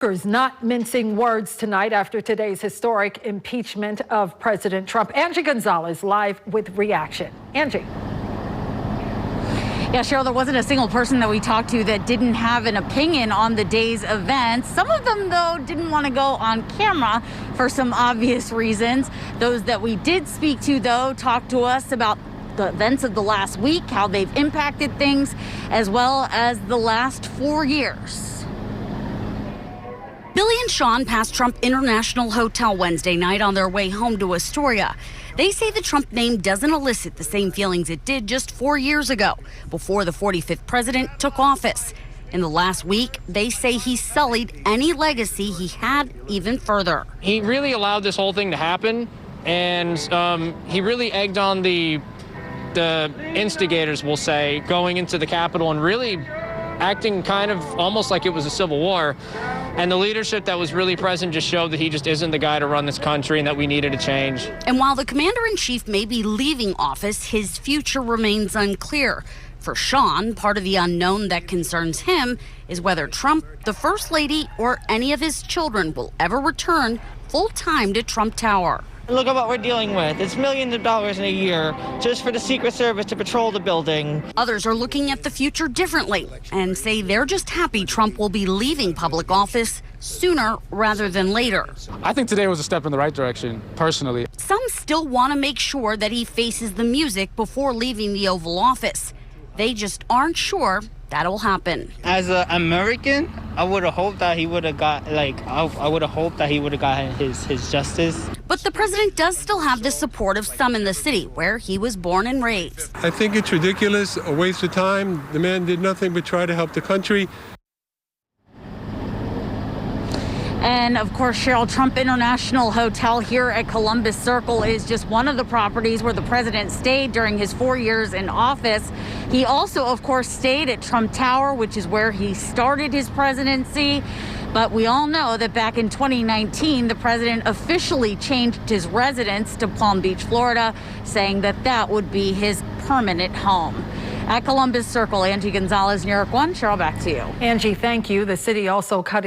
Not mincing words tonight after today's historic impeachment of President Trump. Angi Gonzalez live with reaction. Angie. Yeah, Cheryl, there wasn't a single person that we talked to that didn't have an opinion on the day's events. Some of them, though, didn't want to go on camera for some obvious reasons. Those that we did speak to, though, talked to us about the events of the last week, how they've impacted things, as well as the last 4 years. Billy and Sean passed Trump International Hotel Wednesday night on their way home to Astoria. They say the Trump name doesn't elicit the same feelings it did just 4 years ago, before the 45th president took office. In the last week, they say he sullied any legacy he had even further. He really allowed this whole thing to happen, and he really egged on the instigators, we'll say, going into the Capitol and really acting kind of almost like it was a civil war. And the leadership that was really present just showed that he just isn't the guy to run this country and that we needed a change. And while the commander-in-chief may be leaving office, his future remains unclear. For Sean, part of the unknown that concerns him is whether Trump, the First Lady, or any of his children will ever return full-time to Trump Tower. Look at what we're dealing with. It's millions of dollars in a year just for the Secret Service to patrol the building. Others are looking at the future differently and say they're just happy Trump will be leaving public office sooner rather than later. I think today was a step in the right direction, personally. Some still want to make sure that he faces the music before leaving the Oval Office. They just aren't sure that'll happen. As an American, I would have hoped that he would have got, I would have hoped that he would have gotten his justice. But the president does still have the support of some in the city where he was born and raised. I think it's ridiculous, a waste of time. The man did nothing but try to help the country. And of course, Cheryl, Trump International Hotel here at Columbus Circle is just one of the properties where the president stayed during his 4 years in office. He also, of course, stayed at Trump Tower, which is where he started his presidency. But we all know that back in 2019, the president officially changed his residence to Palm Beach, Florida, saying that that would be his permanent home. At Columbus Circle, Angi Gonzalez, New York 1. Cheryl, back to you. Angie, thank you. The city also cut